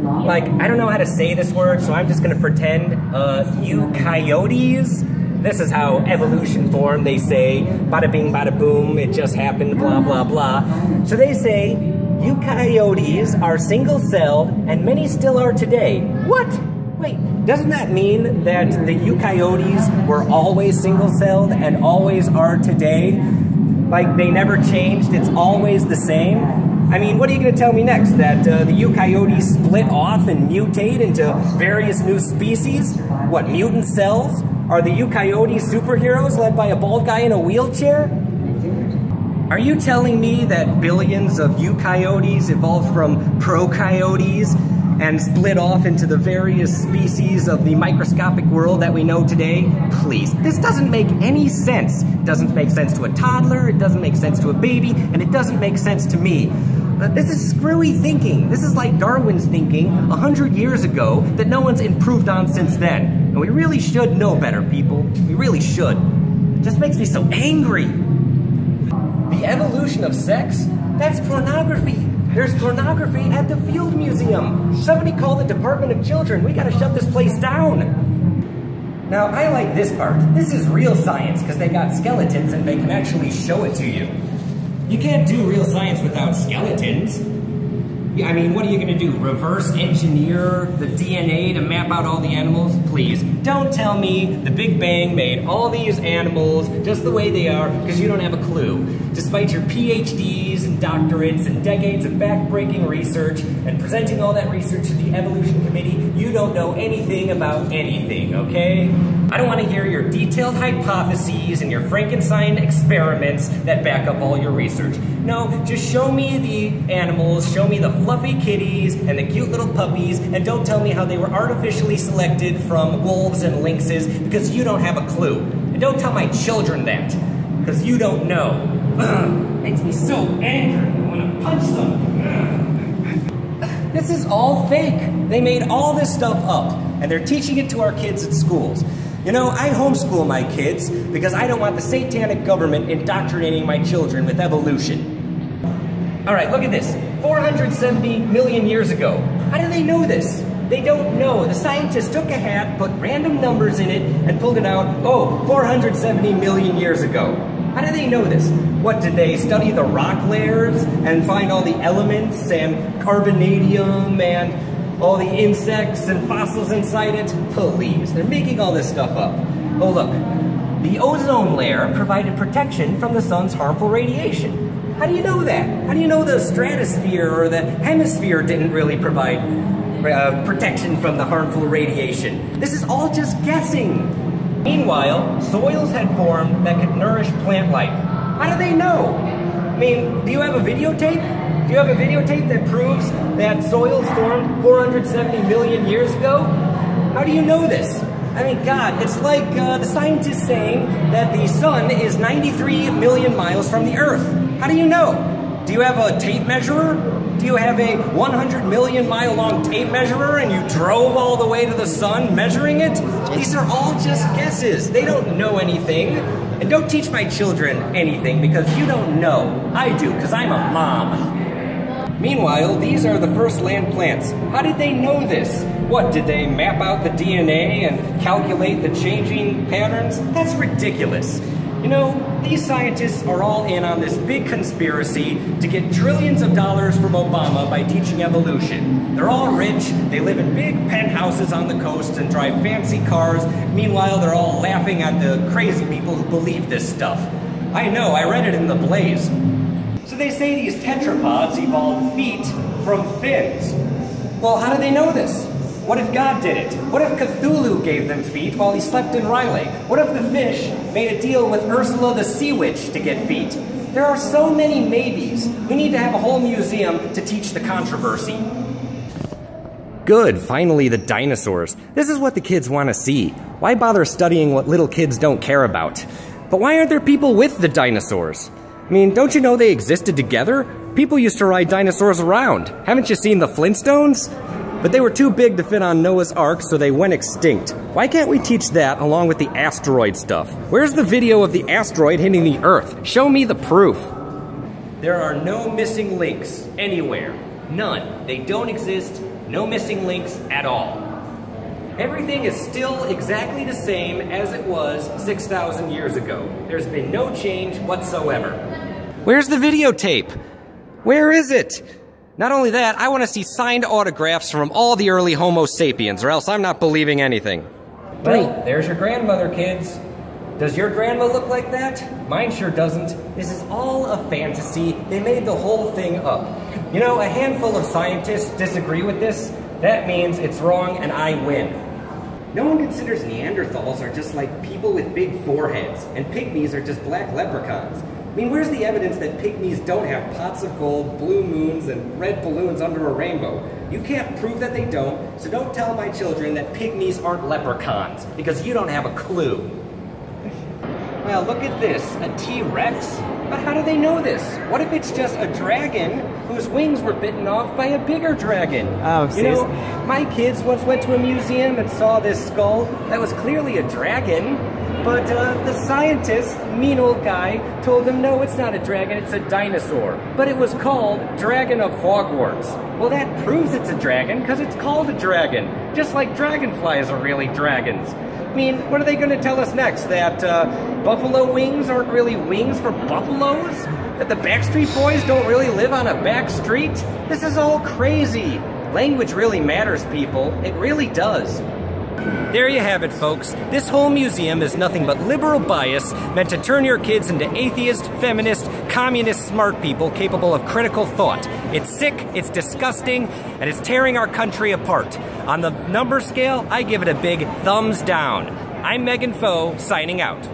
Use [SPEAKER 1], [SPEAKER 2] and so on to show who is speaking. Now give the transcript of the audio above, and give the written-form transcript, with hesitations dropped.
[SPEAKER 1] like, I don't know how to say this word, so I'm just gonna pretend, eukaryotes. This is how evolution formed. They say, bada bing, bada boom, it just happened, blah, blah, blah. So they say, eukaryotes are single-celled, and many still are today. What? Wait, doesn't that mean that the eukaryotes were always single-celled and always are today? Like, they never changed, it's always the same? I mean, what are you going to tell me next? That the eukaryotes split off and mutate into various new species? What, mutant cells? Are the eukaryotes superheroes led by a bald guy in a wheelchair? Are you telling me that billions of eukaryotes evolved from prokaryotes and split off into the various species of the microscopic world that we know today? Please, this doesn't make any sense. It doesn't make sense to a toddler, it doesn't make sense to a baby, and it doesn't make sense to me. This is screwy thinking. This is like Darwin's thinking 100 years ago that no one's improved on since then. And we really should know better, people. We really should. It just makes me so angry. The evolution of sex? That's pornography. There's pornography at the Field Museum. Somebody call the Department of Children. We gotta shut this place down. Now, I like this part. This is real science, because they got skeletons and they can actually show it to you. You can't do real science without skeletons. I mean, what are you gonna do? Reverse engineer the DNA to map out all the animals? Please, don't tell me the Big Bang made all these animals just the way they are because you don't have a clue. Despite your PhDs and doctorates and decades of back-breaking research and presenting all that research to the Evolution Committee, you don't know anything about anything, okay? I don't want to hear your detailed hypotheses and your Frankenstein experiments that back up all your research. No, just show me the animals, show me the fluffy kitties and the cute little puppies, and don't tell me how they were artificially selected from wolves and lynxes because you don't have a clue. And don't tell my children that, because you don't know. Makes me so angry. I want to punch them. This is all fake. They made all this stuff up, and they're teaching it to our kids at schools. You know, I homeschool my kids because I don't want the satanic government indoctrinating my children with evolution. All right, look at this. 470 million years ago. How do they know this? They don't know. The scientists took a hat, put random numbers in it, and pulled it out, oh, 470 million years ago. How do they know this? What, did they study the rock layers and find all the elements and carbonadium and all the insects and fossils inside it? Please, they're making all this stuff up. Oh look, the ozone layer provided protection from the sun's harmful radiation. How do you know that? How do you know the stratosphere or the hemisphere didn't really provide protection from the harmful radiation? This is all just guessing. Meanwhile, soils had formed that could nourish plant life. How do they know? I mean, do you have a videotape? Do you have a videotape that proves that soils formed 470 million years ago? How do you know this? I mean, God, it's like the scientists saying that the sun is 93 million miles from the Earth. How do you know? Do you have a tape measurer? Do you have a 100 million mile long tape measurer and you drove all the way to the sun measuring it? These are all just guesses. They don't know anything. And don't teach my children anything because you don't know. I do, because I'm a mom. Meanwhile, these are the first land plants. How did they know this? What, did they map out the DNA and calculate the changing patterns? That's ridiculous. You know, these scientists are all in on this big conspiracy to get trillions of dollars from Obama by teaching evolution. They're all rich, they live in big penthouses on the coast and drive fancy cars. Meanwhile, they're all laughing at the crazy people who believe this stuff. I know, I read it in The Blaze. So they say these tetrapods evolved feet from fins. Well, how do they know this? What if God did it? What if Cthulhu gave them feet while he slept in Riley? What if the fish made a deal with Ursula the Sea Witch to get feet? There are so many maybes. We need to have a whole museum to teach the controversy. Good, finally the dinosaurs. This is what the kids want to see. Why bother studying what little kids don't care about? But why aren't there people with the dinosaurs? I mean, don't you know they existed together? People used to ride dinosaurs around. Haven't you seen the Flintstones? But they were too big to fit on Noah's Ark, so they went extinct. Why can't we teach that along with the asteroid stuff? Where's the video of the asteroid hitting the Earth? Show me the proof. There are no missing links anywhere. None. They don't exist. No missing links at all. Everything is still exactly the same as it was 6,000 years ago. There's been no change whatsoever. Where's the videotape? Where is it? Not only that, I want to see signed autographs from all the early Homo sapiens, or else I'm not believing anything. Well, there's your grandmother, kids. Does your grandma look like that? Mine sure doesn't. This is all a fantasy. They made the whole thing up. You know, a handful of scientists disagree with this. That means it's wrong and I win. No one considers Neanderthals are just like people with big foreheads, and pygmies are just black leprechauns. I mean, where's the evidence that pygmies don't have pots of gold, blue moons, and red balloons under a rainbow? You can't prove that they don't, so don't tell my children that pygmies aren't leprechauns, because you don't have a clue. Well, look at this, a T-Rex? But how do they know this? What if it's just a dragon whose wings were bitten off by a bigger dragon?
[SPEAKER 2] Oh,
[SPEAKER 1] you know, my kids once went to a museum and saw this skull that was clearly a dragon, but the scientist, mean old guy, told them, no, it's not a dragon, it's a dinosaur. But it was called Dragon of Hogwarts. Well, that proves it's a dragon, because it's called a dragon, just like dragonflies are really dragons. I mean, what are they going to tell us next? That buffalo wings aren't really wings for buffaloes? That the Backstreet Boys don't really live on a back street? This is all crazy. Language really matters, people. It really does. There you have it, folks. This whole museum is nothing but liberal bias meant to turn your kids into atheist, feminist, communist smart people capable of critical thought. It's sick, it's disgusting, and it's tearing our country apart. On the number scale, I give it a big thumbs down. I'm Megan Faux, signing out.